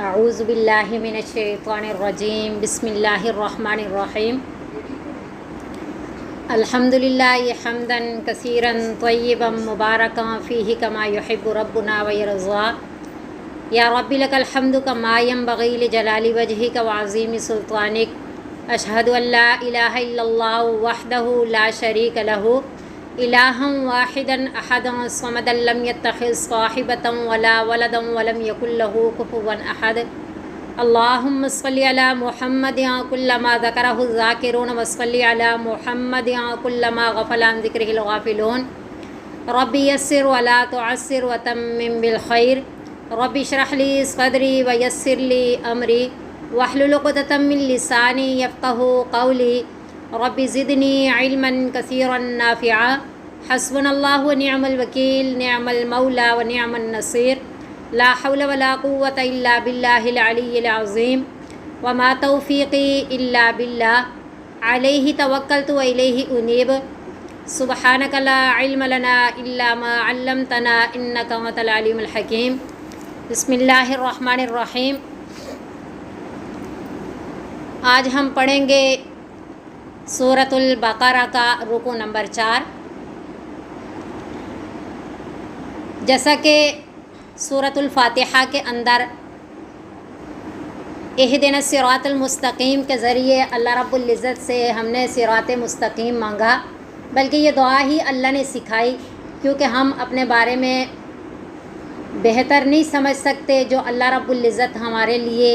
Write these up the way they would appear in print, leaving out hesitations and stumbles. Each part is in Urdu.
اعوذ باللہ من الشیطان الرجیم بسم اللہ الرحمن الرحیم الحمد للہ حمدا کثیرا طیبا مبارکا فیہ کما یحب ربنا ویرضا یا رب لک الحمد کما ینبغی لجلال وجہک وعظیم سلطانک اشہد ان لا الہ الا اللہ وحدہ لا شریک لہ الہا واحدا احدا صمدا لم يتخذ صاحبۃ ولا ولدا ولم يكن له كفوا احد اللهم صل على محمد كلما ذكره الذاكرون وصل على محمد كلما غفل عن ذكره الغافلون رب يسر ولا تعسر وتمم بالخير رب اشرح لي صدري ويسر لي امري واحلل عقدة من لساني يفقهوا قولي رب زدنی علما کثیرا نافعا حسبنا اللہ ونعم الوکیل نعم المولا ونعم النصیر لا حول ولا قوة الا باللہ العلی العظیم وما توفیقی الا باللہ علیہ توکلت والیہ انیب سبحانک لا علم لنا الا ما علمتنا انک انت العلیم الحکیم بسم اللہ الرحمن الرحیم۔ آج ہم پڑھیں گے سورۃ البقرہ کا رکوع نمبر 4۔ جیسا کہ سورۃ الفاتحہ کے اندر اہدنا الصراط المستقیم کے ذریعے اللہ رب العزت سے ہم نے صراط مستقیم مانگا، بلکہ یہ دعا ہی اللہ نے سکھائی، کیونکہ ہم اپنے بارے میں بہتر نہیں سمجھ سکتے، جو اللہ رب العزت ہمارے لیے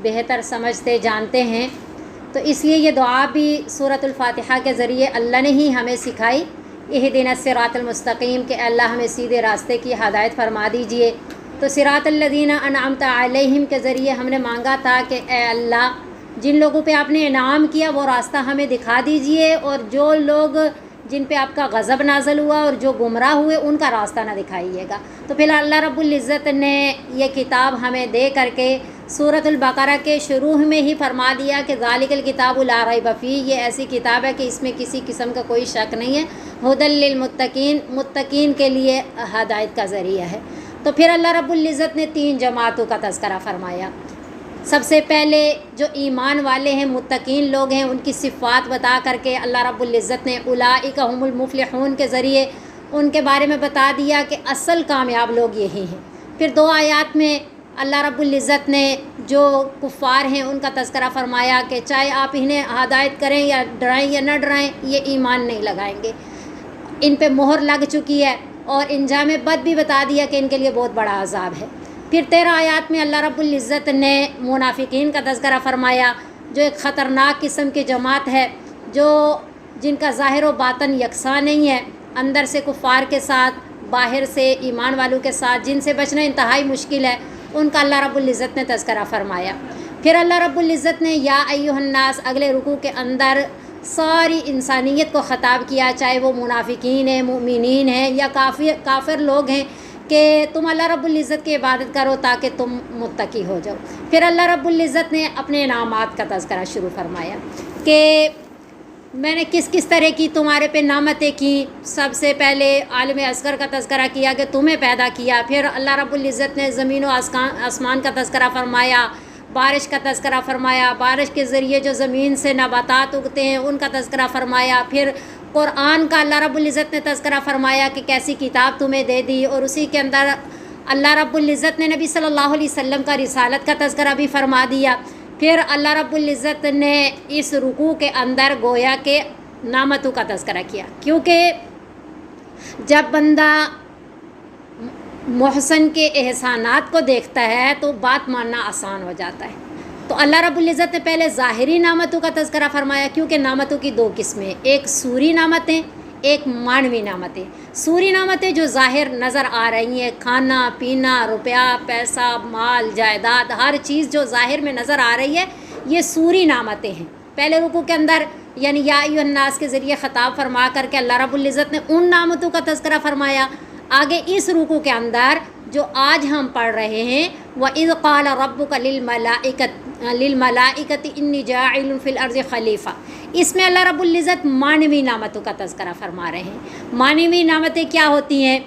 بہتر سمجھتے جانتے ہیں، تو اس لیے یہ دعا بھی سورۃ الفاتحہ کے ذریعے اللہ نے ہی ہمیں سکھائی، اہدنا الصراط المستقیم، کہ اللہ ہمیں سیدھے راستے کی ہدایت فرما دیجئے۔ تو صراط الذین انعمت علیہم کے ذریعے ہم نے مانگا تھا کہ اے اللہ، جن لوگوں پہ آپ نے انعام کیا وہ راستہ ہمیں دکھا دیجئے، اور جو لوگ جن پہ آپ کا غضب نازل ہوا اور جو گمراہ ہوئے ان کا راستہ نہ دکھائیے گا۔ تو پھر اللہ رب العزت نے یہ کتاب ہمیں دے کر کے سورۃ البقرہ کے شروع میں ہی فرما دیا کہ ذالک الکتاب لا ریب فیہ، یہ ایسی کتاب ہے کہ اس میں کسی قسم کا کوئی شک نہیں ہے، ھدی للمتقین، متقین کے لیے ہدایت کا ذریعہ ہے۔ تو پھر اللہ رب العزت نے 3 جماعتوں کا تذکرہ فرمایا۔ سب سے پہلے جو ایمان والے ہیں، متقین لوگ ہیں، ان کی صفات بتا کر کے اللہ رب العزت نے اولئک هم المفلحون کے ذریعے ان کے بارے میں بتا دیا کہ اصل کامیاب لوگ یہی ہیں۔ پھر 2 آیات میں اللہ رب العزت نے جو کفار ہیں ان کا تذکرہ فرمایا کہ چاہے آپ انہیں ہدایت کریں یا ڈرائیں یا نہ ڈرائیں، یہ ایمان نہیں لگائیں گے، ان پہ مہر لگ چکی ہے، اور انجام بد بھی بتا دیا کہ ان کے لیے بہت بڑا عذاب ہے۔ پھر 13 آیات میں اللہ رب العزت نے منافقین کا تذکرہ فرمایا، جو ایک خطرناک قسم کی جماعت ہے، جن کا ظاہر و باطن یکساں نہیں ہے، اندر سے کفار کے ساتھ، باہر سے ایمان والوں کے ساتھ، جن سے بچنا انتہائی مشکل ہے، ان کا اللہ رب العزت نے تذکرہ فرمایا۔ پھر اللہ رب العزت نے یا ایھا الناس اگلے رکوع کے اندر ساری انسانیت کو خطاب کیا، چاہے وہ منافقین ہیں، مومنین ہیں، یا کافر لوگ ہیں، کہ تم اللہ رب العزت کی عبادت کرو تاکہ تم متقی ہو جاؤ۔ پھر اللہ رب العزت نے اپنے انعامات کا تذکرہ شروع فرمایا کہ میں نے کس کس طرح کی تمہارے پہ نعمتیں کی۔ سب سے پہلے عالم اصغر کا تذکرہ کیا کہ تمہیں پیدا کیا۔ پھر اللہ رب العزت نے زمین و آسمان کا تذکرہ فرمایا، بارش کا تذکرہ فرمایا، بارش کے ذریعے جو زمین سے نباتات اگتے ہیں ان کا تذکرہ فرمایا۔ پھر قرآن کا اللہ رب العزت نے تذکرہ فرمایا کہ کیسی کتاب تمہیں دے دی، اور اسی کے اندر اللہ رب العزت نے نبی صلی اللہ علیہ وسلم کا رسالت کا تذکرہ بھی فرما دیا۔ پھر اللہ رب العزت نے اس رکوع کے اندر گویا کہ نعمتوں کا تذکرہ کیا، کیونکہ جب بندہ محسن کے احسانات کو دیکھتا ہے تو بات ماننا آسان ہو جاتا ہے۔ تو اللہ رب العزت نے پہلے ظاہری نعمتوں کا تذکرہ فرمایا، کیونکہ نعمتوں کی 2 قسمیں، ایک سوری نعمتیں، ایک معنوی نعمتیں۔ سوری نعمتیں جو ظاہر نظر آ رہی ہیں، کھانا پینا، روپیہ پیسہ، مال جائیداد، ہر چیز جو ظاہر میں نظر آ رہی ہے، یہ سوری نعمتیں ہیں۔ پہلے رکوع کے اندر یعنی یا ایھا الناس کے ذریعے خطاب فرما کر کے اللہ رب العزت نے ان نعمتوں کا تذکرہ فرمایا۔ آگے اس رکوع کے اندر جو آج ہم پڑھ رہے ہیں، وَإِذْ قَالَ رَبُّكَ لِلْمَلَائِكَةِ إِنِّي جَاعِلٌ فِي الْأَرْضِ خَلِيفَةً، اس میں اللہ رب العزت معنوی نعمتوں کا تذکرہ فرما رہے ہیں۔ معنوی نعمتیں کیا ہوتی ہیں؟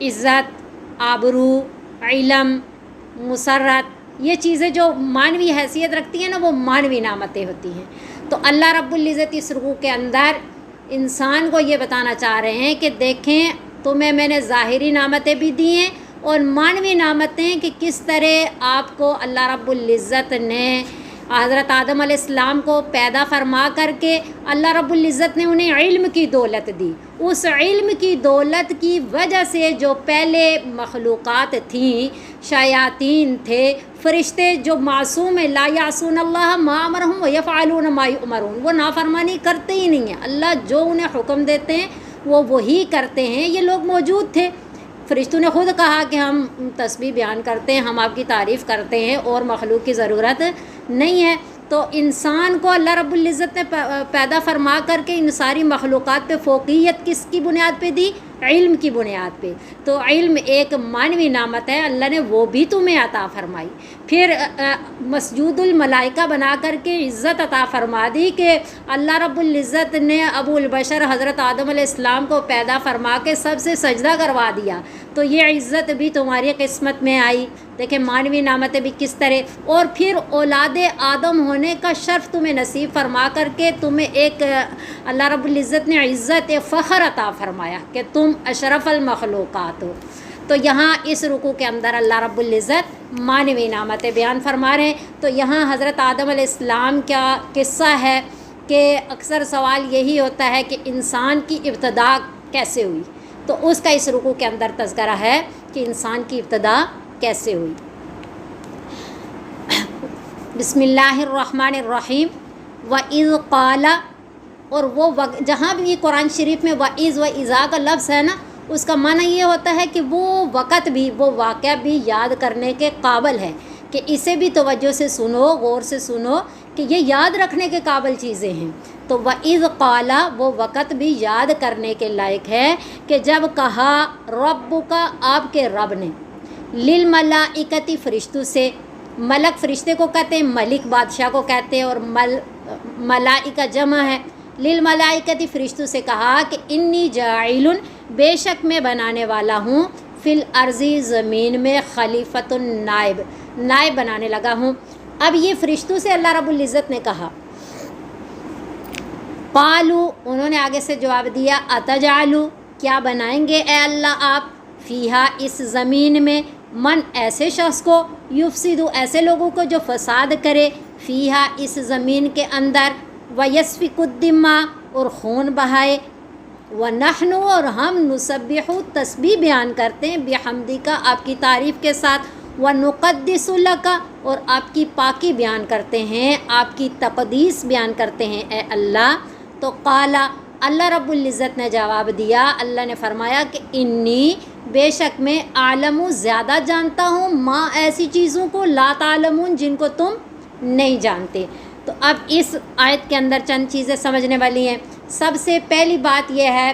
عزت، آبرو، علم، مسرت، یہ چیزیں جو مانوی حیثیت رکھتی ہیں نا وہ مانوی نعمتیں ہوتی ہیں. تو اللہ رب العزت اس رکوع کے اندر انسان کو یہ بتانا چاہ رہے ہیں کہ دیکھیں تمہیں میں نے ظاہری نعمتیں بھی دی ہیں اور مانوی نعمتیں کہ کس طرح آپ کو اللہ رب العزت نے حضرت آدم علیہ السلام کو پیدا فرما کر کے اللہ رب العزت نے انہیں علم کی دولت دی. اس علم کی دولت کی وجہ سے جو پہلے مخلوقات تھیں، شیاطین تھے، فرشتے جو معصوم لا یعصون اللہ ما امرہم ویفعلون ما یؤمرون، وہ نافرمانی کرتے ہی نہیں ہیں. اللہ جو انہیں حکم دیتے ہیں وہ وہی کرتے ہیں. یہ لوگ موجود تھے. فرشتوں نے خود کہا کہ ہم تسبیح بیان کرتے ہیں، ہم آپ کی تعریف کرتے ہیں اور مخلوق کی ضرورت نہیں ہے. تو انسان کو اللہ رب العزت نے پیدا فرما کر کے ان ساری مخلوقات پہ فوقیت کس کی بنیاد پہ دی؟ علم کی بنیاد پہ. تو علم ایک مانوی نعمت ہے، اللہ نے وہ بھی تمہیں عطا فرمائی. پھر مسجود الملائکہ بنا کر کے عزت عطا فرما دی کہ اللہ رب العزت نے ابو البشر حضرت آدم علیہ السلام کو پیدا فرما کے سب سے سجدہ کروا دیا. تو یہ عزت بھی تمہاری قسمت میں آئی. دیکھیں مانوی نعمتیں بھی کس طرح. اور پھر اولاد آدم ہونے کا شرف تمہیں نصیب فرما کر کے تمہیں ایک اللہ رب العزت نے عزت فخر عطا فرمایا کہ تم اشرف المخلوقات ہو. تو یہاں اس رکوع کے اندر اللہ رب العزت مانوی نعمتیں بیان فرما رہے ہیں. تو یہاں حضرت آدم علیہ السلام کا قصہ ہے کہ اکثر سوال یہی ہوتا ہے کہ انسان کی ابتدا کیسے ہوئی. تو اس کا اس رکوع کے اندر تذکرہ ہے کہ انسان کی ابتدا کیسے ہوئی. بسم اللہ الرحمن الرحیم. وَإِذْ قَالَ، اور وہ جہاں بھی قرآن شریف میں وَإِذْ وَإِذَا کا لفظ ہے نا، اس کا معنی یہ ہوتا ہے کہ وہ وقت بھی، وہ واقعہ بھی یاد کرنے کے قابل ہے کہ اسے بھی توجہ سے سنو، غور سے سنو کہ یہ یاد رکھنے کے قابل چیزیں ہیں. تو وَإِذْ قَالَ وہ وقت بھی یاد کرنے کے لائق ہے کہ جب کہا ربک، آپ کے رب نے، للملائکتی فرشتوں سے، ملک فرشتے کو کہتے ہیں، ملک بادشاہ کو کہتے ہیں، اور ملائکہ جمع ہے. للملائکتی فرشتوں سے کہا کہ انی جاعل، بے شک میں بنانے والا ہوں، فی الارض زمین میں، خلیفۃ النائب، نائب بنانے لگا ہوں. اب یہ فرشتوں سے اللہ رب العزت نے کہا. قالوا، انہوں نے آگے سے جواب دیا، اتجعلوا، کیا بنائیں گے اے اللہ آپ، فیہا، اس زمین میں، من، ایسے شخص کو، یفسدو، ایسے لوگوں کو جو فساد کرے، فیہا، اس زمین کے اندر، ویسفک الدماء، اور خون بہائے، ونحن، اور ہم، نسبح، تسبیح بیان کرتے ہیں، بحمدک، آپ کی تعریف کے ساتھ، ونقدس لک، اور آپ کی پاکی بیان کرتے ہیں، آپ کی تقدیس بیان کرتے ہیں اے اللہ. تو قالا، اللہ رب العزت نے جواب دیا، اللہ نے فرمایا کہ انی، بے شک میں، عالم، زیادہ جانتا ہوں، ما، ایسی چیزوں کو، لا تعلمون، جن کو تم نہیں جانتے. تو اب اس آیت کے اندر چند چیزیں سمجھنے والی ہیں. سب سے پہلی بات یہ ہے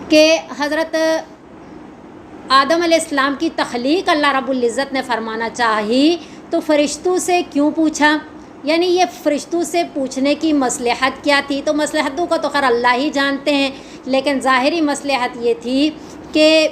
کہ حضرت آدم علیہ السلام کی تخلیق اللہ رب العزت نے فرمانا چاہی تو فرشتوں سے کیوں پوچھا، یعنی یہ فرشتوں سے پوچھنے کی مصلحت کیا تھی. تو مصلحتوں کو تو خیر اللہ ہی جانتے ہیں، لیکن ظاہری مصلحت یہ تھی کہ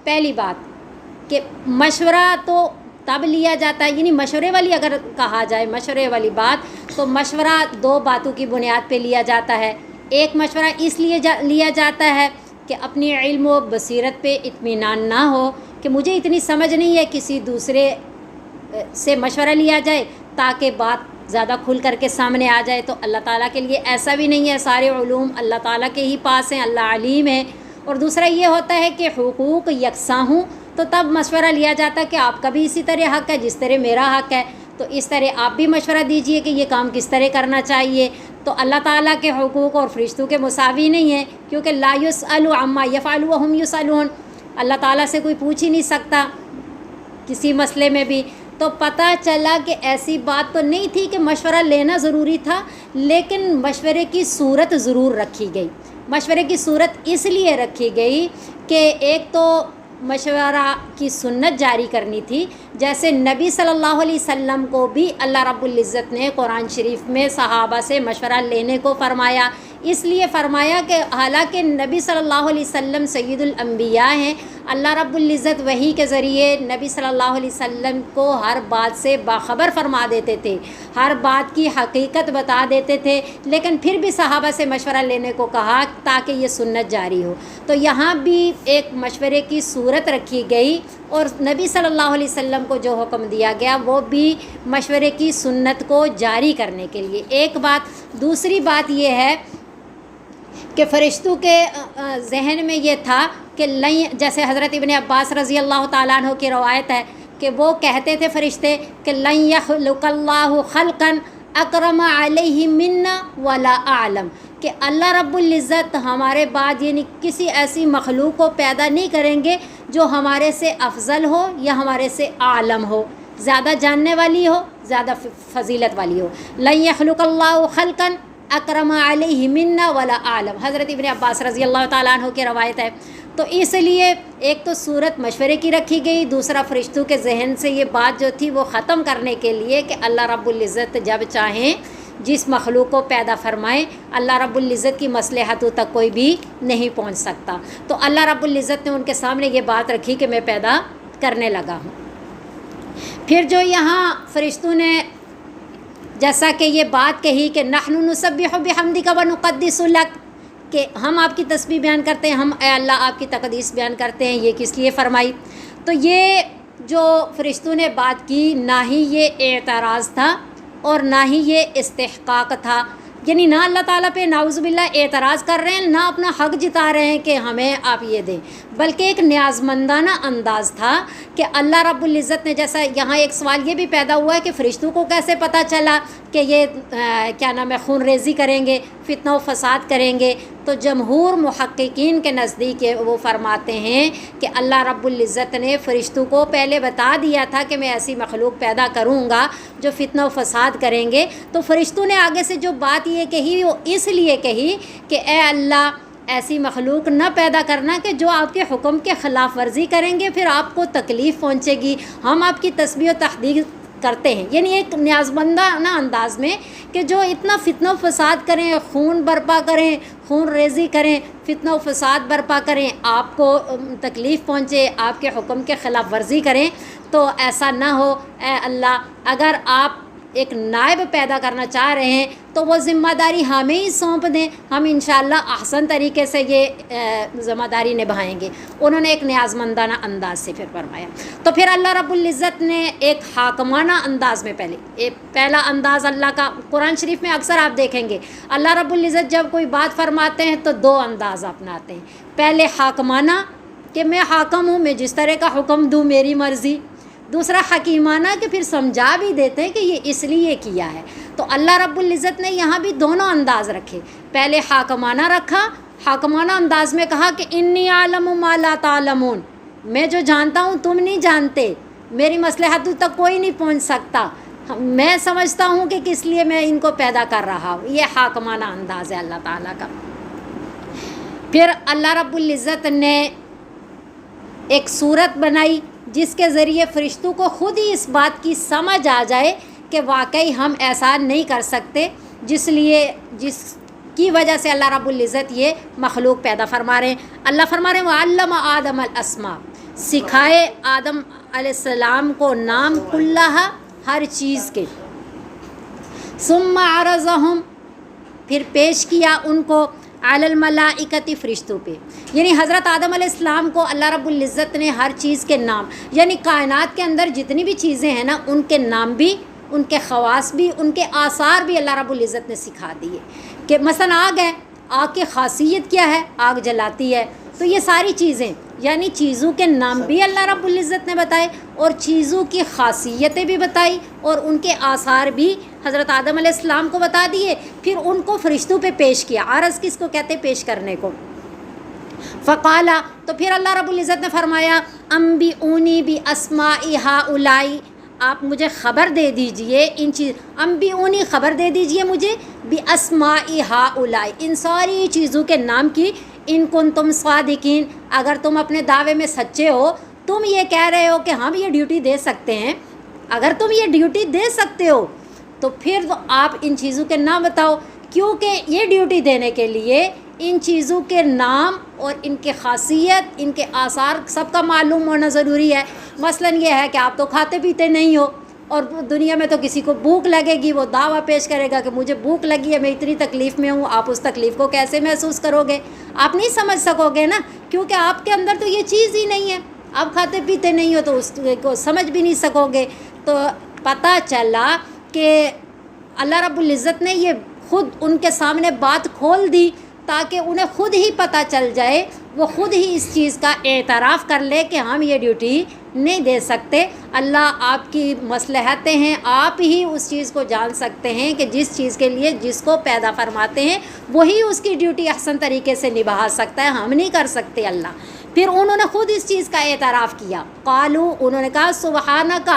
پہلی بات کہ مشورہ تو تب لیا جاتا ہے، یعنی مشورے والی اگر کہا جائے، مشورے والی بات، تو مشورہ دو باتوں کی بنیاد پہ لیا جاتا ہے. ایک مشورہ اس لیے لیا جاتا ہے کہ اپنی علم و بصیرت پہ اطمینان نہ ہو کہ مجھے اتنی سمجھ نہیں ہے، کسی دوسرے سے مشورہ لیا جائے تاکہ بات زیادہ کھل کر کے سامنے آ جائے. تو اللہ تعالیٰ کے لیے ایسا بھی نہیں ہے، سارے علوم اللہ تعالیٰ کے ہی پاس ہیں، اللہ علیم ہے. اور دوسرا یہ ہوتا ہے کہ حقوق یکساں ہوں تو تب مشورہ لیا جاتا ہے کہ آپ کا بھی اسی طرح حق ہے جس طرح میرا حق ہے، تو اس طرح آپ بھی مشورہ دیجئے کہ یہ کام کس طرح کرنا چاہیے. تو اللہ تعالیٰ کے حقوق اور فرشتوں کے مساوی نہیں ہیں، کیونکہ لا یسأل عما یفعل وهم یسألون، اللہ تعالیٰ سے کوئی پوچھ ہی نہیں سکتا کسی مسئلے میں بھی. تو پتہ چلا کہ ایسی بات تو نہیں تھی کہ مشورہ لینا ضروری تھا، لیکن مشورے کی صورت ضرور رکھی گئی. مشورے کی صورت اس لیے رکھی گئی کہ ایک تو مشورہ کی سنت جاری کرنی تھی، جیسے نبی صلی اللہ علیہ وسلم کو بھی اللہ رب العزت نے قرآن شریف میں صحابہ سے مشورہ لینے کو فرمایا. اس لیے فرمایا کہ حالانکہ نبی صلی اللہ علیہ وسلم سید الانبیاء ہیں، اللہ رب العزت وحی کے ذریعے نبی صلی اللہ علیہ وسلم کو ہر بات سے باخبر فرما دیتے تھے، ہر بات کی حقیقت بتا دیتے تھے، لیکن پھر بھی صحابہ سے مشورہ لینے کو کہا تاکہ یہ سنت جاری ہو۔ تو یہاں بھی ایک مشورے کی صورت رکھی گئی، اور نبی صلی اللہ علیہ وسلم کو جو حکم دیا گیا وہ بھی مشورے کی سنت کو جاری کرنے کے لیے۔ ایک بات، دوسری بات یہ ہے کہ فرشتوں کے ذہن میں یہ تھا کہ جیسے حضرت ابن عباس رضی اللہ تعالیٰ عنہ کی روایت ہے کہ وہ کہتے تھے فرشتے کہ لن یخلق اللہ خلقا اکرم علیہ منا ولا اعلم، کہ اللہ رب العزت ہمارے بعد یعنی کسی ایسی مخلوق کو پیدا نہیں کریں گے جو ہمارے سے افضل ہو یا ہمارے سے عالم ہو، زیادہ جاننے والی ہو، زیادہ فضیلت والی ہو۔ لن یخلق اللہ خلقا اکرم علیہ منا ولا عالم، حضرت ابن عباس رضی اللہ تعالیٰ عنہ کی روایت ہے۔ تو اس لیے ایک تو صورت مشورے کی رکھی گئی، دوسرا فرشتوں کے ذہن سے یہ بات جو تھی وہ ختم کرنے کے لیے کہ اللہ رب العزت جب چاہیں جس مخلوق کو پیدا فرمائیں، اللہ رب العزت کی مصلحتوں تک کوئی بھی نہیں پہنچ سکتا۔ تو اللہ رب العزت نے ان کے سامنے یہ بات رکھی کہ میں پیدا کرنے لگا ہوں۔ پھر جو یہاں فرشتوں نے جیسا کہ یہ بات کہی کہ نحن نسبح بحمدک ونقدس لک، کہ ہم آپ کی تسبیح بیان کرتے ہیں، ہم اے اللہ آپ کی تقدیس بیان کرتے ہیں، یہ کس لیے فرمائی؟ تو یہ جو فرشتوں نے بات کی نہ ہی یہ اعتراض تھا اور نہ ہی یہ استحقاق تھا، یعنی نہ اللہ تعالیٰ پہ نعوذ باللہ اعتراض کر رہے ہیں، نہ اپنا حق جتا رہے ہیں کہ ہمیں آپ یہ دیں، بلکہ ایک نیازمندانہ انداز تھا کہ اللہ رب العزت نے، جیسا یہاں ایک سوال یہ بھی پیدا ہوا ہے کہ فرشتوں کو کیسے پتہ چلا کہ یہ کیا نام ہے خون ریزی کریں گے، فتنہ و فساد کریں گے؟ تو جمہور محققین کے نزدیک وہ فرماتے ہیں کہ اللہ رب العزت نے فرشتوں کو پہلے بتا دیا تھا کہ میں ایسی مخلوق پیدا کروں گا جو فتنہ و فساد کریں گے۔ تو فرشتوں نے آگے سے جو بات یہ کہی وہ اس لیے کہی کہ اے اللہ ایسی مخلوق نہ پیدا کرنا کہ جو آپ کے حکم کے خلاف ورزی کریں گے، پھر آپ کو تکلیف پہنچے گی، ہم آپ کی تسبیح و تحدید کرتے ہیں، یعنی ایک نیازمندانہ انداز میں کہ جو اتنا فتنہ و فساد کریں، خون برپا کریں، خون ریزی کریں، فتنہ و فساد برپا کریں، آپ کو تکلیف پہنچے، آپ کے حکم کے خلاف ورزی کریں، تو ایسا نہ ہو اے اللہ۔ اگر آپ ایک نائب پیدا کرنا چاہ رہے ہیں تو وہ ذمہ داری ہمیں ہی سونپ دیں، ہم انشاءاللہ احسن طریقے سے یہ ذمہ داری نبھائیں گے۔ انہوں نے ایک نیازمندانہ انداز سے پھر فرمایا۔ تو پھر اللہ رب العزت نے ایک حاکمانہ انداز میں پہلا انداز اللہ کا قرآن شریف میں اکثر آپ دیکھیں گے اللہ رب العزت جب کوئی بات فرماتے ہیں تو دو انداز اپناتے ہیں۔ پہلے حاکمانہ کہ میں حاکم ہوں، میں جس طرح کا حکم دوں میری مرضی، دوسرا حکیمانہ کہ پھر سمجھا بھی دیتے ہیں کہ یہ اس لیے کیا ہے۔ تو اللہ رب العزت نے یہاں بھی دونوں انداز رکھے، پہلے حاکمانہ رکھا، حاکمانہ انداز میں کہا کہ انی اعلم ما لا تعلمون، میں جو جانتا ہوں تم نہیں جانتے، میری مصلحتوں تک کوئی نہیں پہنچ سکتا، میں سمجھتا ہوں کہ کس لیے میں ان کو پیدا کر رہا ہوں۔ یہ حاکمانہ انداز ہے اللہ تعالیٰ کا۔ پھر اللہ رب العزت نے ایک صورت بنائی جس کے ذریعے فرشتوں کو خود ہی اس بات کی سمجھ آ جائے کہ واقعی ہم ایسا نہیں کر سکتے، جس کی وجہ سے اللہ رب العزت یہ مخلوق پیدا فرما رہے ہیں۔ اللہ فرما رہے ہیں وَعَلَّمَ آدَمَ الْأَسْمَاءَ، سکھائے آدم علیہ السلام کو نام کلھا، ہر چیز کے، ثُمَّ عَرَضَهُمْ، پھر پیش کیا ان کو علی الملائکۃ، فرشتوں پہ، یعنی حضرت آدم علیہ السلام کو اللہ رب العزت نے ہر چیز کے نام، یعنی کائنات کے اندر جتنی بھی چیزیں ہیں نا ان کے نام بھی، ان کے خواص بھی، ان کے آثار بھی اللہ رب العزت نے سکھا دیے کہ مثلا آگ ہے، آگ کی خاصیت کیا ہے، آگ جلاتی ہے، تو یہ ساری چیزیں یعنی چیزوں کے نام بھی اللہ رب العزت نے بتائے اور چیزوں کی خاصیتیں بھی بتائی اور ان کے آثار بھی حضرت آدم علیہ السلام کو بتا دیے، پھر ان کو فرشتوں پہ پیش کیا۔ عرض کس کو کہتے پیش کرنے کو؟ فقالا، تو پھر اللہ رب العزت نے فرمایا انبئونی باسماء ہؤلاء، آپ مجھے خبر دے دیجئے ان چیز، انبئونی خبر دے دیجئے مجھے باسماء ہؤلاء، ان ساری چیزوں کے نام کی، ان کنتم صادقین، اگر تم اپنے دعوے میں سچے ہو، تم یہ کہہ رہے ہو کہ ہم یہ ڈیوٹی دے سکتے ہیں، اگر تم یہ ڈیوٹی دے سکتے ہو تو پھر تو آپ ان چیزوں کے نام بتاؤ کیونکہ یہ ڈیوٹی دینے کے لیے ان چیزوں کے نام اور ان کے خاصیت، ان کے آثار سب کا معلوم ہونا ضروری ہے۔ مثلاً یہ ہے کہ آپ تو کھاتے پیتے نہیں ہو، اور دنیا میں تو کسی کو بھوک لگے گی، وہ دعویٰ پیش کرے گا کہ مجھے بھوک لگی ہے، میں اتنی تکلیف میں ہوں۔ آپ اس تکلیف کو کیسے محسوس کرو گے؟ آپ نہیں سمجھ سکو گے نا، کیونکہ آپ کے اندر تو یہ چیز ہی نہیں ہے، آپ کھاتے پیتے نہیں ہو تو اس کو سمجھ بھی نہیں سکو گے۔ تو پتہ چلا کہ اللہ رب العزت نے یہ خود ان کے سامنے بات کھول دی تاکہ انہیں خود ہی پتہ چل جائے، وہ خود ہی اس چیز کا اعتراف کر لے کہ ہم یہ ڈیوٹی نہیں دے سکتے۔ اللہ آپ کی مصلحتیں ہیں، آپ ہی اس چیز کو جان سکتے ہیں کہ جس چیز کے لیے جس کو پیدا فرماتے ہیں وہی اس کی ڈیوٹی احسن طریقے سے نبھا سکتا ہے، ہم نہیں کر سکتے اللہ۔ پھر انہوں نے خود اس چیز کا اعتراف کیا، قالو انہوں نے کہا سبحانک،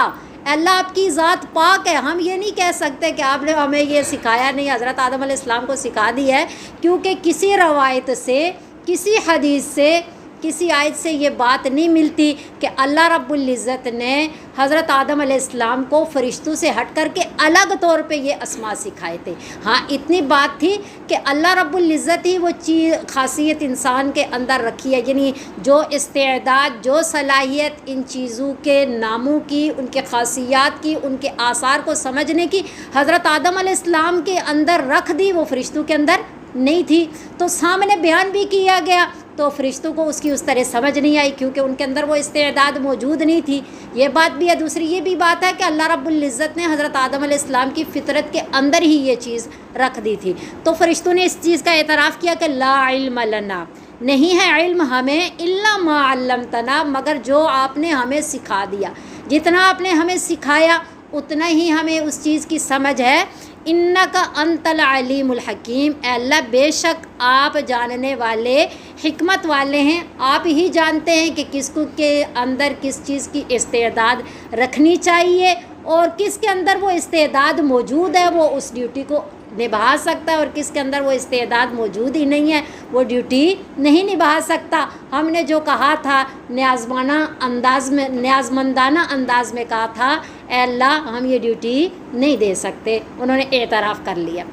اللہ آپ کی ذات پاک ہے، ہم یہ نہیں کہہ سکتے کہ آپ نے ہمیں یہ سکھایا نہیں، حضرت آدم علیہ السلام کو سکھا دی ہے، کیونکہ کسی روایت سے، کسی حدیث سے، کسی آیت سے یہ بات نہیں ملتی کہ اللہ رب العزت نے حضرت آدم علیہ السلام کو فرشتوں سے ہٹ کر کے الگ طور پہ یہ اسماء سکھائے تھے۔ ہاں اتنی بات تھی کہ اللہ رب العزت ہی وہ چیز خاصیت انسان کے اندر رکھی ہے، یعنی جو استعداد، جو صلاحیت ان چیزوں کے ناموں کی، ان کے خاصیات کی، ان کے آثار کو سمجھنے کی حضرت آدم علیہ السلام کے اندر رکھ دی، وہ فرشتوں کے اندر نہیں تھی۔ تو سامنے بیان بھی کیا گیا تو فرشتوں کو اس کی اس طرح سمجھ نہیں آئی، کیونکہ ان کے اندر وہ استعداد موجود نہیں تھی۔ یہ بات بھی ہے۔ دوسری یہ بھی بات ہے کہ اللہ رب العزت نے حضرت آدم علیہ السلام کی فطرت کے اندر ہی یہ چیز رکھ دی تھی۔ تو فرشتوں نے اس چیز کا اعتراف کیا کہ لا علم لنا، نہیں ہے علم ہمیں، الا ما علمتنا، مگر جو آپ نے ہمیں سکھا دیا، جتنا آپ نے ہمیں سکھایا اتنا ہی ہمیں اس چیز کی سمجھ ہے۔ انک انت العلیم الحکیم، اے اللہ بے شک آپ جاننے والے، حکمت والے ہیں، آپ ہی جانتے ہیں کہ کس کو کے اندر کس چیز کی استعداد رکھنی چاہیے اور کس کے اندر وہ استعداد موجود ہے وہ اس ڈیوٹی کو نبھا سکتا ہے، اور کس کے اندر وہ استعداد موجود ہی نہیں ہے وہ ڈیوٹی نہیں نبھا سکتا۔ ہم نے جو کہا تھا نیازمندانہ انداز میں کہا تھا، اے اللہ ہم یہ ڈیوٹی نہیں دے سکتے، انہوں نے اعتراف کر لیا۔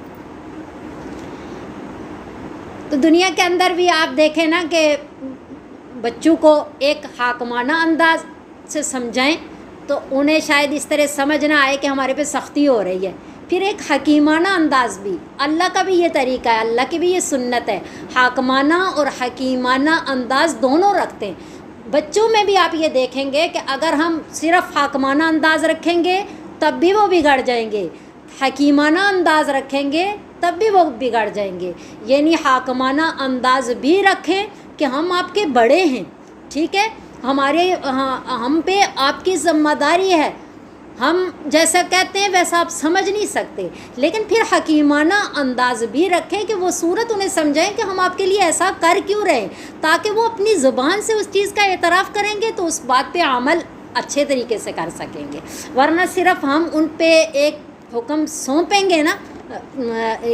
تو دنیا کے اندر بھی آپ دیکھیں نا کہ بچوں کو ایک حاکمانہ انداز سے سمجھائیں تو انہیں شاید اس طرح سمجھ نہ آئے کہ ہمارے پہ سختی ہو رہی ہے۔ پھر ایک حکیمانہ انداز بھی، اللہ کا بھی یہ طریقہ ہے، اللہ کی بھی یہ سنت ہے، حاکمانہ اور حکیمانہ انداز دونوں رکھتے ہیں۔ بچوں میں بھی آپ یہ دیکھیں گے کہ اگر ہم صرف حاکمانہ انداز رکھیں گے تب بھی وہ بگڑ جائیں گے، حکیمانہ انداز رکھیں گے تب بھی وہ بگڑ جائیں گے۔ یعنی حاکمانہ انداز بھی رکھیں کہ ہم آپ کے بڑے ہیں، ٹھیک ہے، ہم پہ آپ کی ذمہ داری ہے، ہم جیسا کہتے ہیں ویسا آپ سمجھ نہیں سکتے، لیکن پھر حکیمانہ انداز بھی رکھیں کہ وہ صورت انہیں سمجھائیں کہ ہم آپ کے لیے ایسا کر کیوں رہے، تاکہ وہ اپنی زبان سے اس چیز کا اعتراف کریں گے تو اس بات پہ عمل اچھے طریقے سے کر سکیں گے۔ ورنہ صرف ہم ان پہ ایک حکم سونپیں گے نا،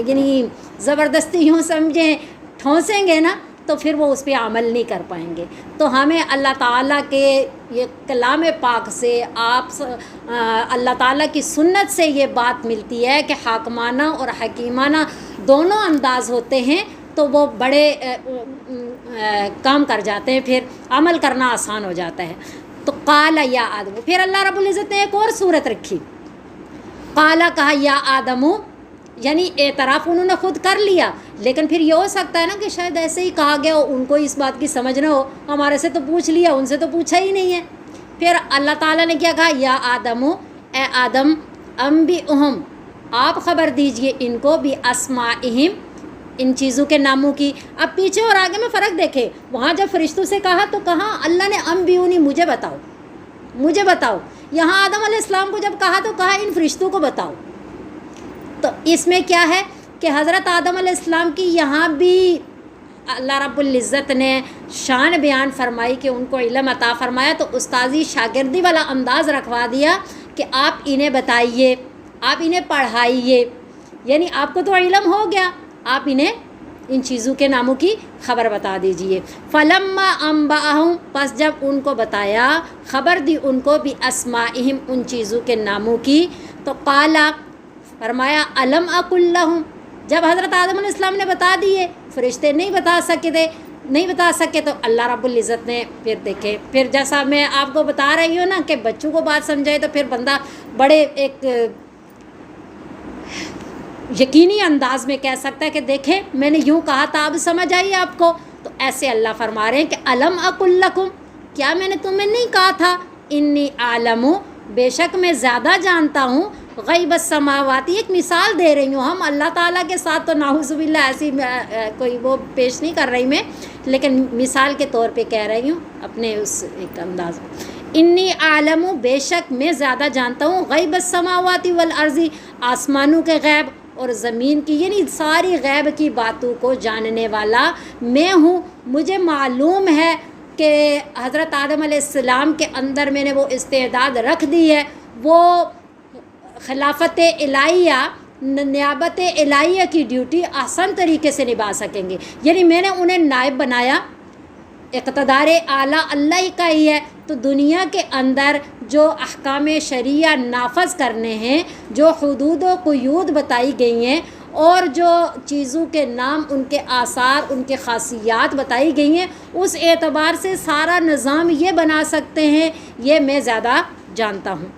یعنی زبردستی یوں سمجھیں ٹھونسیں گے نا، تو پھر وہ اس پہ عمل نہیں کر پائیں گے۔ تو ہمیں اللہ تعالیٰ کے یہ کلام پاک سے، اللہ تعالیٰ کی سنت سے یہ بات ملتی ہے کہ حاکمانہ اور حکیمانہ دونوں انداز ہوتے ہیں تو وہ بڑے کام کر جاتے ہیں، پھر عمل کرنا آسان ہو جاتا ہے۔ تو قال یا آدم، پھر اللہ رب العزت نے ایک اور صورت رکھی، قال کہا یا آدم، یعنی اعتراف انہوں نے خود کر لیا، لیکن پھر یہ ہو سکتا ہے نا کہ شاید ایسے ہی کہا گیا ہو، ان کو اس بات کی سمجھ نہ ہو، ہمارے سے تو پوچھ لیا، ان سے تو پوچھا ہی نہیں ہے۔ پھر اللہ تعالیٰ نے کیا کہا، یا آدم، اے آدم، انبئہم، آپ خبر دیجئے ان کو، باسمائہم، ان چیزوں کے ناموں کی۔ اب پیچھے اور آگے میں فرق دیکھے، وہاں جب فرشتوں سے کہا تو کہا اللہ نے انبئونی، مجھے بتاؤ، مجھے بتاؤ۔ یہاں آدم علیہ السلام کو جب کہا تو کہا ان فرشتوں کو بتاؤ۔ تو اس میں کیا ہے کہ حضرت آدم علیہ السلام کی یہاں بھی اللہ رب العزت نے شان بیان فرمائی کہ ان کو علم عطا فرمایا، تو استاذی شاگردی والا انداز رکھوا دیا کہ آپ انہیں بتائیے، آپ انہیں پڑھائیے، یعنی آپ کو تو علم ہو گیا، آپ انہیں ان چیزوں کے ناموں کی خبر بتا دیجئے۔ فلما انبأہم، پس جب ان کو بتایا، خبر دی ان کو، باسمائہم، ان چیزوں کے ناموں کی، تو قالا، فرمایا، الم اقل لہم، جب حضرت آدم علیہ السلام نے بتا دیے، فرشتے نہیں بتا سکے تو اللہ رب العزت نے پھر دیکھے، پھر جیسا میں آپ کو بتا رہی ہوں نا کہ بچوں کو بات سمجھائے تو پھر بندہ بڑے ایک یقینی انداز میں کہہ سکتا ہے کہ دیکھیں میں نے یوں کہا تھا، اب سمجھ آئی آپ کو؟ تو ایسے اللہ فرما رہے ہیں کہ الم اقل لکم، کیا میں نے تمہیں نہیں کہا تھا، انی عالم، بے شک میں زیادہ جانتا ہوں، غیب السماوات، ایک مثال دے رہی ہوں ہم اللہ تعالیٰ کے ساتھ، تو نعوذ باللہ ایسی کوئی وہ پیش نہیں کر رہی میں، لیکن مثال کے طور پہ کہہ رہی ہوں اپنے اس ایک انداز میں، انی عالم، بے شک میں زیادہ جانتا ہوں، غیب السماوات والارض، آسمانوں کے غیب اور زمین کی، یعنی ساری غیب کی باتوں کو جاننے والا میں ہوں، مجھے معلوم ہے کہ حضرت آدم علیہ السلام کے اندر میں نے وہ استعداد رکھ دی ہے، وہ خلافت الہیہ، نیابت الہیہ کی ڈیوٹی آسان طریقے سے نبھا سکیں گے، یعنی میں نے انہیں نائب بنایا، اقتدار اعلیٰ اللہ ہی کا ہی ہے، تو دنیا کے اندر جو احکام شرعیہ نافذ کرنے ہیں، جو حدود و قیود بتائی گئی ہیں، اور جو چیزوں کے نام، ان کے آثار، ان کے خاصیات بتائی گئی ہیں، اس اعتبار سے سارا نظام یہ بنا سکتے ہیں، یہ میں زیادہ جانتا ہوں۔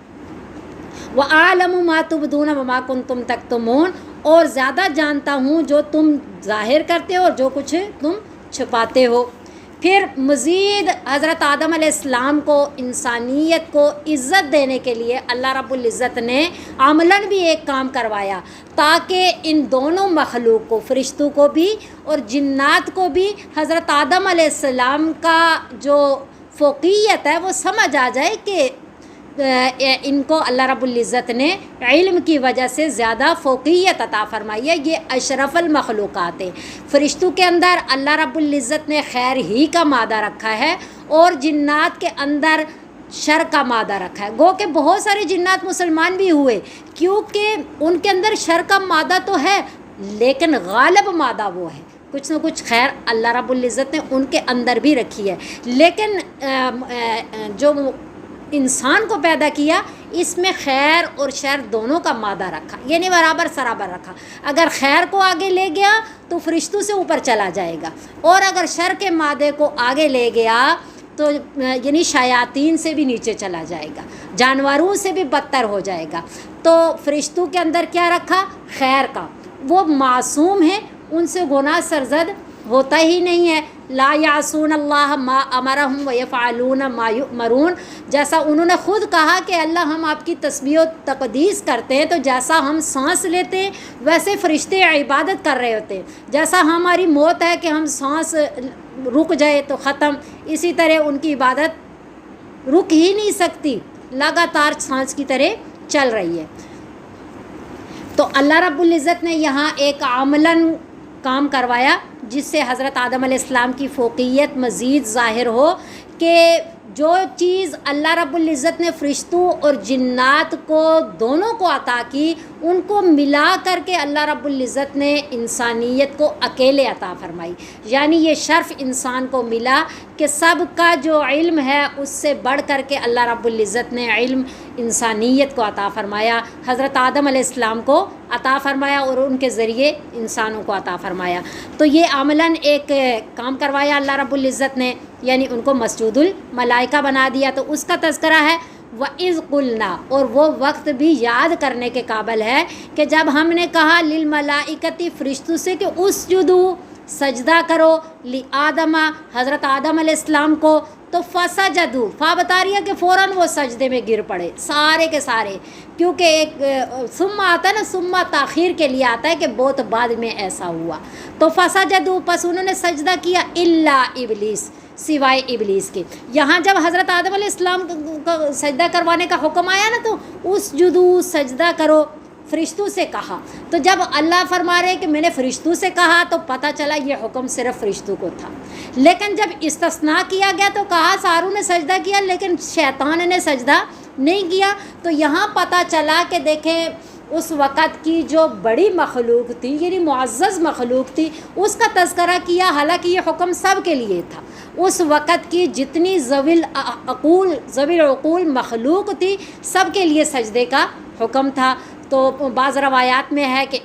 وَأَعْلَمُ مَا تُبْدُونَ وَمَا كُنْتُمْ تَكْتُمُونَ، اور زیادہ جانتا ہوں جو تم ظاہر کرتے ہو اور جو کچھ تم چھپاتے ہو۔ پھر مزید حضرت آدم علیہ السلام کو، انسانیت کو عزت دینے کے لیے اللہ رب العزت نے عملاً بھی ایک کام کروایا، تاکہ ان دونوں مخلوق کو، فرشتوں کو بھی اور جنات کو بھی، حضرت آدم علیہ السلام کا جو فوقیت ہے وہ سمجھ آ جائے کہ ان کو اللہ رب العزت نے علم کی وجہ سے زیادہ فوقیت عطا فرمائی ہے، یہ اشرف المخلوقات ہیں۔ فرشتوں کے اندر اللہ رب العزت نے خیر ہی کا مادہ رکھا ہے، اور جنات کے اندر شر کا مادہ رکھا ہے، گو کہ بہت سارے جنات مسلمان بھی ہوئے کیونکہ ان کے اندر شر کا مادہ تو ہے، لیکن غالب مادہ وہ ہے، کچھ نہ کچھ خیر اللہ رب العزت نے ان کے اندر بھی رکھی ہے، لیکن جو انسان کو پیدا کیا اس میں خیر اور شر دونوں کا مادہ رکھا، یعنی برابر سرابر رکھا، اگر خیر کو آگے لے گیا تو فرشتوں سے اوپر چلا جائے گا، اور اگر شر کے مادے کو آگے لے گیا تو یعنی شیاطین سے بھی نیچے چلا جائے گا، جانوروں سے بھی بدتر ہو جائے گا۔ تو فرشتوں کے اندر کیا رکھا؟ خیر کا، وہ معصوم ہیں، ان سے گناہ سرزد ہوتا ہی نہیں ہے، لا یعصون اللہ ما امرہم ویفعلون ما یؤمرون، جیسا انہوں نے خود کہا کہ اللہ ہم آپ کی تسبیح و تقدیس کرتے ہیں، تو جیسا ہم سانس لیتے ہیں ویسے فرشتے عبادت کر رہے ہوتے ہیں، جیسا ہماری موت ہے کہ ہم سانس رک جائے تو ختم، اسی طرح ان کی عبادت رک ہی نہیں سکتی، لگاتار سانس کی طرح چل رہی ہے۔ تو اللہ رب العزت نے یہاں ایک عملاً کام کروایا جس سے حضرت آدم علیہ السلام کی فوقیت مزید ظاہر ہو، کہ جو چیز اللہ رب العزت نے فرشتوں اور جنات کو دونوں کو عطا کی، ان کو ملا کر کے اللہ رب العزت نے انسانیت کو اکیلے عطا فرمائی، یعنی یہ شرف انسان کو ملا کہ سب کا جو علم ہے اس سے بڑھ کر کے اللہ رب العزت نے علم انسانیت کو عطا فرمایا، حضرت آدم علیہ السلام کو عطا فرمایا اور ان کے ذریعے انسانوں کو عطا فرمایا۔ تو یہ عملاً ایک کام کروایا اللہ رب العزت نے، یعنی ان کو مسجود الملائکہ بنا دیا۔ تو اس کا تذکرہ ہے وَإِذْ قُلْنَا، اور وہ وقت بھی یاد کرنے کے قابل ہے کہ جب ہم نے کہا للملائکتی، فرشتوں سے، کہ اسجدوا، سجدہ کرو، لآدم، حضرت آدم علیہ السلام کو، تو فسجدوا، فا بتا رہی ہے کہ فوراً وہ سجدے میں گر پڑے سارے کے سارے، کیونکہ ایک ثم آتا ہے نا، ثم تاخیر کے لیے آتا ہے کہ بہت بعد میں ایسا ہوا، تو فسجدوا، پس انہوں نے سجدہ کیا، الا ابلیس، سوائے ابلیس کے۔ یہاں جب حضرت آدم علیہ السلام کو سجدہ کروانے کا حکم آیا نا، تو اسجدوا، سجدہ کرو، فرشتوں سے کہا، تو جب اللہ فرما رہے کہ میں نے فرشتوں سے کہا تو پتہ چلا یہ حکم صرف فرشتوں کو تھا، لیکن جب استثناء کیا گیا تو کہا ساروں نے سجدہ کیا لیکن شیطان نے سجدہ نہیں کیا، تو یہاں پتہ چلا کہ دیکھیں اس وقت کی جو بڑی مخلوق تھی، یعنی معزز مخلوق تھی، اس کا تذکرہ کیا، حالانکہ یہ حکم سب کے لیے تھا۔ اس وقت کی جتنی ذوی العقول مخلوق تھی، سب کے لیے سجدے کا حکم تھا۔ تو بعض روایات میں ہے کہ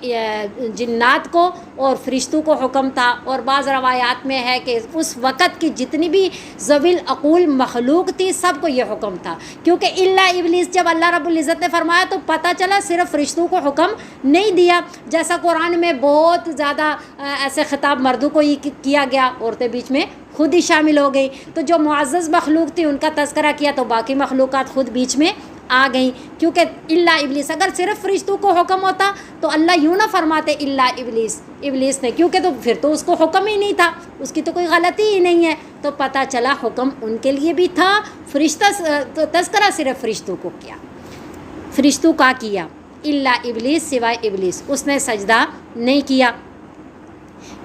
جنات کو اور فرشتوں کو حکم تھا، اور بعض روایات میں ہے کہ اس وقت کی جتنی بھی ذوی العقول مخلوق تھی سب کو یہ حکم تھا، کیونکہ الا ابلیس جب اللہ رب العزت نے فرمایا تو پتہ چلا صرف فرشتوں کو حکم نہیں دیا، جیسا قرآن میں بہت زیادہ ایسے خطاب مردوں کو ہی کیا گیا، عورتیں بیچ میں خود ہی شامل ہو گئی، تو جو معزز مخلوق تھی ان کا تذکرہ کیا تو باقی مخلوقات خود بیچ میں آ گئیں، کیونکہ الا ابلیس، اگر صرف فرشتوں کو حکم ہوتا تو اللہ یوں نہ فرماتے الا ابلیس نے، کیونکہ تو پھر تو اس کو حکم ہی نہیں تھا، اس کی تو کوئی غلطی ہی نہیں ہے، تو پتہ چلا حکم ان کے لیے بھی تھا، فرشتہ تذکرہ صرف فرشتوں کو کیا، فرشتوں کا کیا، الا ابلیس سوائے ابلیس، اس نے سجدہ نہیں کیا۔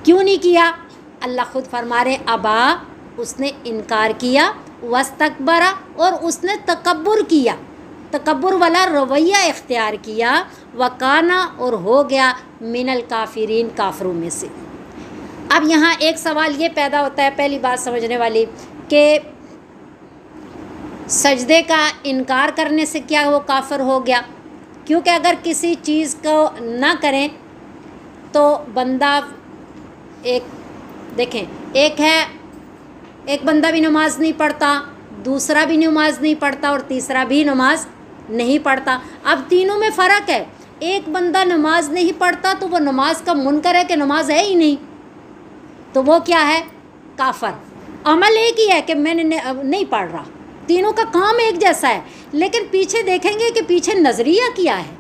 کیوں نہیں کیا؟ اللہ خود فرما رہے ابا، اس نے انکار کیا، واستکبر، اور اس نے تکبر کیا، تکبر والا رویہ اختیار کیا، وکانا، اور ہو گیا من الکافرین، کافروں میں سے۔ اب یہاں ایک سوال یہ پیدا ہوتا ہے، پہلی بات سمجھنے والی، کہ سجدے کا انکار کرنے سے کیا وہ کافر ہو گیا؟ کیونکہ اگر کسی چیز کو نہ کریں تو بندہ دیکھیں ایک بندہ بھی نماز نہیں پڑھتا، دوسرا بھی نماز نہیں پڑھتا، اور تیسرا بھی نماز نہیں پڑھتا، اب تینوں میں فرق ہے، ایک بندہ نماز نہیں پڑھتا تو وہ نماز کا منکر ہے کہ نماز ہے ہی نہیں، تو وہ کیا ہے؟ کافر۔ عمل ایک ہی ہے کہ میں نے نہیں پڑھ رہا، تینوں کا کام ایک جیسا ہے، لیکن پیچھے دیکھیں گے کہ پیچھے نظریہ کیا ہے،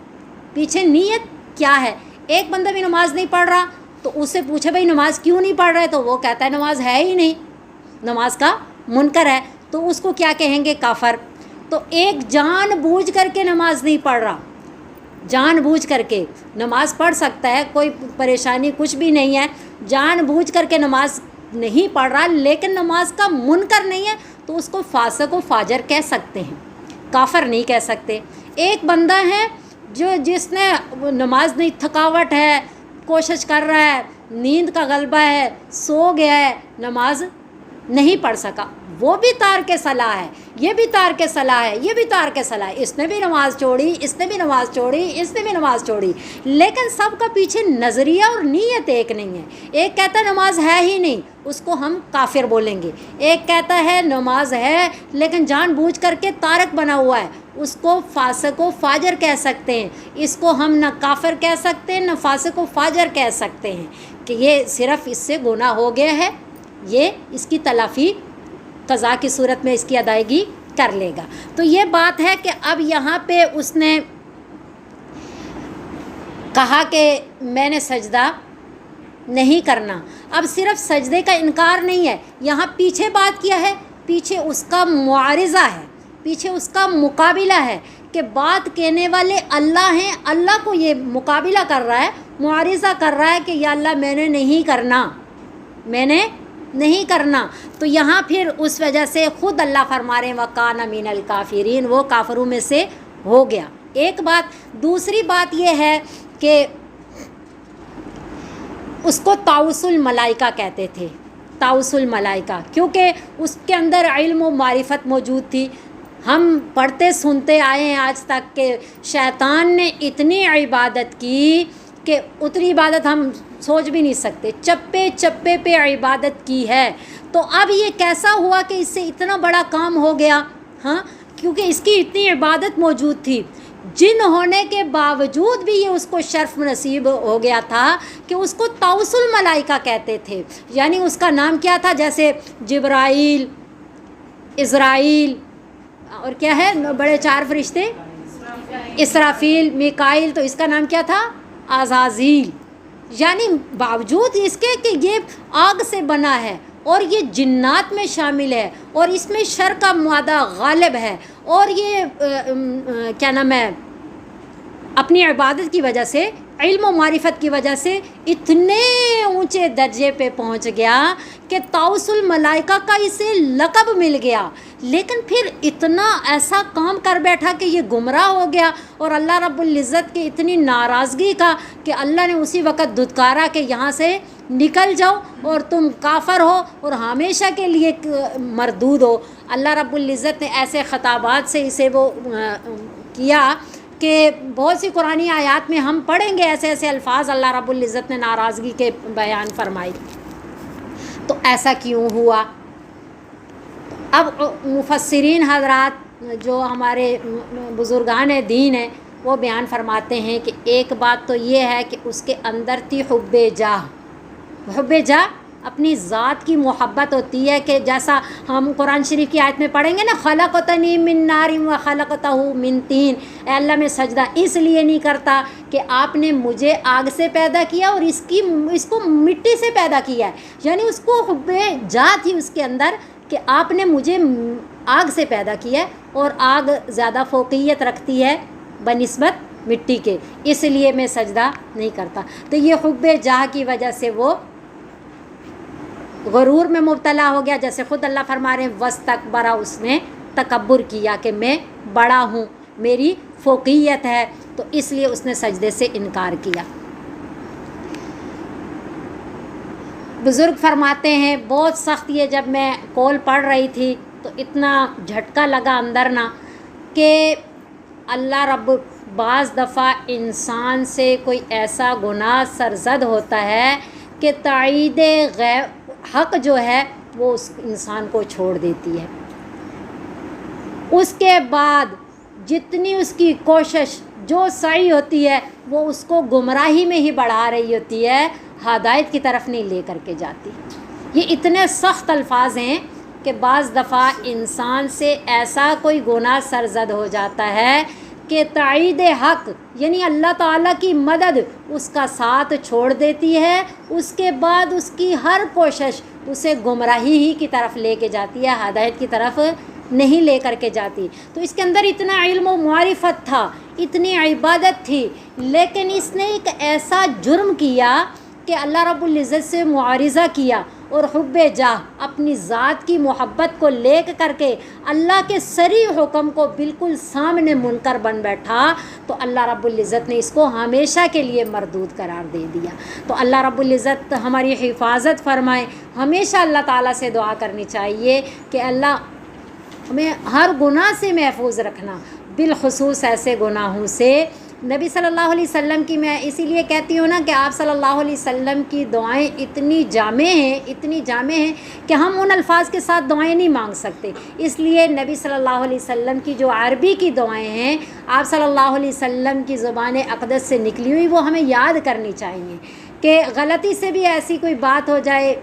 پیچھے نیت کیا ہے۔ ایک بندہ بھی نماز نہیں پڑھ رہا تو اس سے پوچھے بھائی نماز کیوں نہیں پڑھ رہے، تو وہ کہتا ہے نماز ہے ہی نہیں، نماز کا منکر ہے، تو اس کو کیا کہیں گے؟ کافر۔ تو ایک جان بوجھ کر کے نماز نہیں پڑھ رہا، جان بوجھ کر کے نماز پڑھ سکتا ہے، کوئی پریشانی کچھ بھی نہیں ہے، جان بوجھ کر کے نماز نہیں پڑھ رہا لیکن نماز کا منکر نہیں ہے، تو اس کو فاسق و فاجر کہہ سکتے ہیں، کافر نہیں کہہ سکتے۔ ایک بندہ ہے جس نے نماز نہیں، تھکاوٹ ہے، کوشش کر رہا ہے، نیند کا غلبہ ہے، سو گیا ہے، نماز نہیں پڑھ سکا، وہ بھی تارک صلاح ہے، یہ بھی تارک صلاح ہے، یہ بھی تارک صلاح ہے، اس نے بھی نماز چھوڑی، اس نے بھی نماز چھوڑی، اس نے بھی نماز چھوڑی، لیکن سب کا پیچھے نظریہ اور نیت ایک نہیں ہے۔ ایک کہتا ہے نماز ہے ہی نہیں، اس کو ہم کافر بولیں گے، ایک کہتا ہے نماز ہے لیکن جان بوجھ کر کے تارک بنا ہوا ہے، اس کو فاسق و فاجر کہہ سکتے ہیں، اس کو ہم نہ کافر کہہ سکتے ہیں نہ فاسق و فاجر کہہ سکتے ہیں کہ یہ صرف اس سے گناہ ہو گیا ہے، یہ اس کی تلافی قضا کی صورت میں اس کی ادائیگی کر لے گا۔ تو یہ بات ہے کہ اب یہاں پہ اس نے کہا کہ میں نے سجدہ نہیں کرنا، اب صرف سجدے کا انکار نہیں ہے، یہاں پیچھے بات کیا ہے، پیچھے اس کا معارضہ ہے، پیچھے اس کا مقابلہ ہے کہ بات کہنے والے اللہ ہیں، اللہ کو یہ مقابلہ کر رہا ہے، معارضہ کر رہا ہے کہ یا اللہ میں نے نہیں کرنا، میں نے نہیں کرنا، تو یہاں پھر اس وجہ سے خود اللہ فرما رہے ہیں وَكَانَ مِنَ الْكَافِرِينَ، وہ کافروں میں سے ہو گیا۔ ایک بات، دوسری بات یہ ہے کہ اس کو طاؤس الملائکہ کہتے تھے، طاؤس الملائکہ، کیونکہ اس کے اندر علم و معرفت موجود تھی۔ ہم پڑھتے سنتے آئے ہیں آج تک کہ شیطان نے اتنی عبادت کی کہ اتنی عبادت ہم سوچ بھی نہیں سکتے، چپے چپے پہ عبادت کی ہے، تو اب یہ کیسا ہوا کہ اس سے اتنا بڑا کام ہو گیا؟ ہاں، کیونکہ اس کی اتنی عبادت موجود تھی، جن ہونے کے باوجود بھی یہ اس کو شرف نصیب ہو گیا تھا کہ اس کو طاؤس الملائکہ کہتے تھے، یعنی اس کا نام کیا تھا؟ جیسے جبرائیل، اسرائیل، اور کیا ہے بڑے چار فرشتے، اسرافیل، میکائیل، تو اس کا نام کیا تھا؟ عزازیل۔ یعنی باوجود اس کے کہ یہ آگ سے بنا ہے اور یہ جنات میں شامل ہے اور اس میں شر کا مادہ غالب ہے، اور یہ کیا نام ہے، اپنی عبادت کی وجہ سے، علم و معرفت کی وجہ سے اتنے اونچے درجے پہ پہنچ گیا کہ طاؤس الملائکہ کا اسے لقب مل گیا، لیکن پھر اتنا ایسا کام کر بیٹھا کہ یہ گمراہ ہو گیا، اور اللہ رب العزت کی اتنی ناراضگی کا کہ اللہ نے اسی وقت دھتکارا کہ یہاں سے نکل جاؤ اور تم کافر ہو اور ہمیشہ کے لیے مردود ہو۔ اللہ رب العزت نے ایسے خطابات سے اسے وہ کیا کہ بہت سی قرآنی آیات میں ہم پڑھیں گے ایسے ایسے الفاظ اللہ رب العزت نے ناراضگی کے بیان فرمائی. تو ایسا کیوں ہوا؟ اب مفسرین حضرات جو ہمارے بزرگان دین ہیں وہ بیان فرماتے ہیں کہ ایک بات تو یہ ہے کہ اس کے اندر تھی حب جاہ. حب جاہ اپنی ذات کی محبت ہوتی ہے کہ جیسا ہم قرآن شریف کی آیت میں پڑھیں گے نا، خلقتنی من نار و خلقتہ من طین، اے اللہ میں سجدہ اس لیے نہیں کرتا کہ آپ نے مجھے آگ سے پیدا کیا اور اس کو مٹی سے پیدا کیا ہے. یعنی اس کو حب جاہ تھی اس کے اندر کہ آپ نے مجھے آگ سے پیدا کیا ہے اور آگ زیادہ فوقیت رکھتی ہے بنسبت مٹی کے، اس لیے میں سجدہ نہیں کرتا. تو یہ حب جاہ کی وجہ سے وہ غرور میں مبتلا ہو گیا، جیسے خود اللہ فرما رہے ہیں وَاسْتَكْبَرَ، اس نے تکبر کیا کہ میں بڑا ہوں، میری فوقیت ہے، تو اس لیے اس نے سجدے سے انکار کیا. بزرگ فرماتے ہیں بہت سخت، یہ جب میں قول پڑھ رہی تھی تو اتنا جھٹکا لگا اندر نا کہ اللہ رب بعض دفعہ انسان سے کوئی ایسا گناہ سرزد ہوتا ہے کہ تائید حق جو ہے وہ اس انسان کو چھوڑ دیتی ہے. اس کے بعد جتنی اس کی کوشش جو سعی ہوتی ہے وہ اس کو گمراہی میں ہی بڑھا رہی ہوتی ہے، ہدایت کی طرف نہیں لے کر کے جاتی. یہ اتنے سخت الفاظ ہیں کہ بعض دفعہ انسان سے ایسا کوئی گناہ سرزد ہو جاتا ہے کہ تائید حق یعنی اللہ تعالیٰ کی مدد اس کا ساتھ چھوڑ دیتی ہے. اس کے بعد اس کی ہر کوشش اسے گمراہی ہی کی طرف لے کے جاتی ہے، ہدایت کی طرف نہیں لے کر کے جاتی. تو اس کے اندر اتنا علم و معرفت تھا، اتنی عبادت تھی، لیکن اس نے ایک ایسا جرم کیا کہ اللہ رب العزت سے معارضہ کیا اور حب جاہ اپنی ذات کی محبت کو لے کر کے اللہ کے صریح حکم کو بالکل سامنے منکر بن بیٹھا. تو اللہ رب العزت نے اس کو ہمیشہ کے لیے مردود قرار دے دیا. تو اللہ رب العزت ہماری حفاظت فرمائے. ہمیشہ اللہ تعالیٰ سے دعا کرنی چاہیے کہ اللہ ہمیں ہر گناہ سے محفوظ رکھنا، بالخصوص ایسے گناہوں سے. نبی صلی اللہ علیہ وسلم کی میں اسی لیے کہتی ہوں نا کہ آپ صلی اللہ علیہ وسلم کی دعائیں اتنی جامع ہیں کہ ہم ان الفاظ کے ساتھ دعائیں نہیں مانگ سکتے. اس لیے نبی صلی اللہ علیہ وسلم کی جو عربی کی دعائیں ہیں آپ صلی اللہ علیہ وسلم کی زبان اقدس سے نکلی ہوئی وہ ہمیں یاد کرنی چاہیے کہ غلطی سے بھی ایسی کوئی بات ہو جائے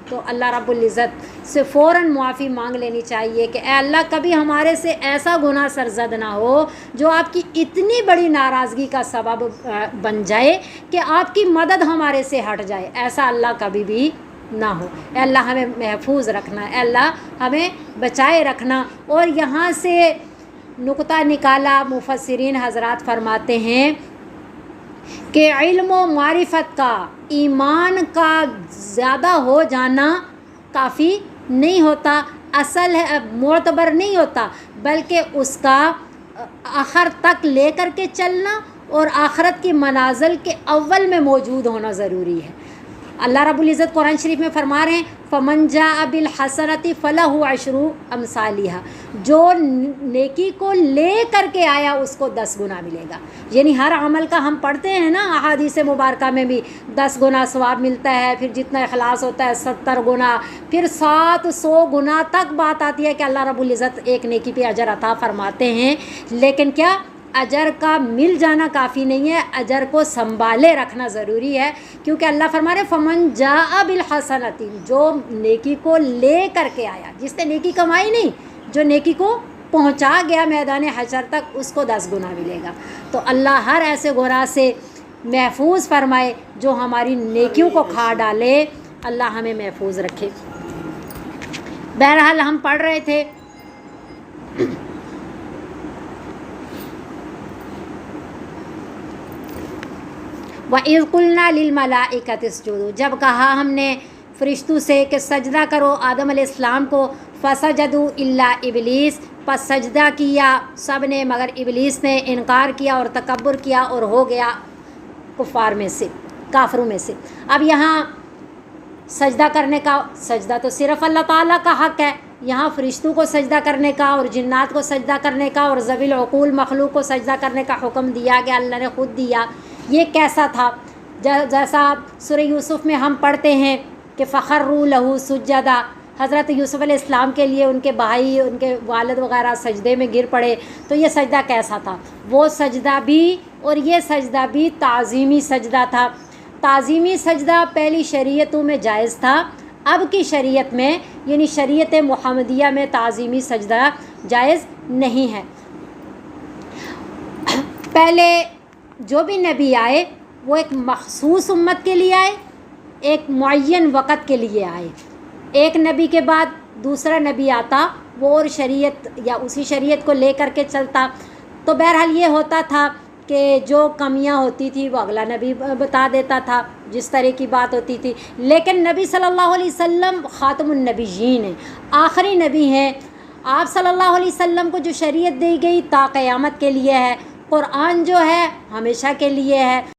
تو اللہ رب العزت سے فوراً معافی مانگ لینی چاہیے کہ اے اللہ کبھی ہمارے سے ایسا گناہ سرزد نہ ہو جو آپ کی اتنی بڑی ناراضگی کا سبب بن جائے کہ آپ کی مدد ہمارے سے ہٹ جائے. ایسا اللہ کبھی بھی نہ ہو. اے اللہ ہمیں محفوظ رکھنا، اے اللہ ہمیں بچائے رکھنا. اور یہاں سے نقطہ نکالا مفسرین حضرات فرماتے ہیں کہ علم و معرفت کا، ایمان کا زیادہ ہو جانا کافی نہیں ہوتا، اصل ہے معتبر نہیں ہوتا، بلکہ اس کا آخر تک لے کر کے چلنا اور آخرت کی منازل کے اول میں موجود ہونا ضروری ہے. اللہ رب العزت قرآن شریف میں فرما رہے ہیں فَمَنْ جَاءَ بِالْحَسَنَةِ فَلَهُ عَشْرُ أَمْثَالِهَا، جو نیکی کو لے کر کے آیا اس کو 10 گنا ملے گا. یعنی ہر عمل کا ہم پڑھتے ہیں نا احادیث مبارکہ میں بھی 10 گنا ثواب ملتا ہے، پھر جتنا اخلاص ہوتا ہے 70 گنا، پھر 700 گنا تک بات آتی ہے کہ اللہ رب العزت ایک نیکی پہ اجر عطا فرماتے ہیں. لیکن کیا اجر کا مل جانا کافی نہیں ہے، اجر کو سنبھالے رکھنا ضروری ہے، کیونکہ اللہ فرما رہے فمن جاء بالحسنۃ، جو نیکی کو لے کر کے آیا، جس نے نیکی کمائی نہیں، جو نیکی کو پہنچا گیا میدان حشر تک، اس کو 10 گنا ملے گا. تو اللہ ہر ایسے گناہ سے محفوظ فرمائے جو ہماری نیکیوں کو کھا ڈالے. اللہ ہمیں محفوظ رکھے. بہرحال ہم پڑھ رہے تھے وَإِذْ قُلْنَا لِلْمَلَائِكَةِ اسْجُدُوا، جب کہا ہم نے فرشتوں سے کہ سجدہ کرو آدم علیہ السلام کو، فَسَجَدُوا إِلَّا إِبْلِيسَ، پس سجدہ کیا سب نے مگر ابلیس نے انکار کیا اور تکبر کیا اور ہو گیا کفار میں سے، کافروں میں سے. اب یہاں سجدہ کرنے کا، سجدہ تو صرف اللہ تعالیٰ کا حق ہے، یہاں فرشتوں کو سجدہ کرنے کا اور جنات کو سجدہ کرنے کا اور ذوی العقول مخلوق کو سجدہ کرنے کا حکم دیا گیا، اللہ نے خود دیا، یہ کیسا تھا؟ جیسا سورہ یوسف میں ہم پڑھتے ہیں کہ فخروا لہ سجدا، حضرت یوسف علیہ السلام کے لیے ان کے بھائی، ان کے والد وغیرہ سجدے میں گر پڑے، تو یہ سجدہ کیسا تھا؟ وہ سجدہ بھی اور یہ سجدہ بھی تعظیمی سجدہ تھا۔ تعظیمی سجدہ پہلی شریعتوں میں جائز تھا، اب کی شریعت میں یعنی شریعت محمدیہ میں تعظیمی سجدہ جائز نہیں ہے۔ پہلے جو بھی نبی آئے وہ ایک مخصوص امت کے لیے آئے، ایک معین وقت کے لیے آئے، ایک نبی کے بعد دوسرا نبی آتا وہ اور شریعت یا اسی شریعت کو لے کر کے چلتا، تو بہرحال یہ ہوتا تھا کہ جو کمیاں ہوتی تھی وہ اگلا نبی بتا دیتا تھا، جس طرح کی بات ہوتی تھی۔ لیکن نبی صلی اللہ علیہ وسلم خاتم النبیین ہیں، آخری نبی ہیں۔ آپ صلی اللہ علیہ وسلم کو جو شریعت دی گئی تا قیامت کے لیے ہے، قرآن جو ہے ہمیشہ کے لیے ہے۔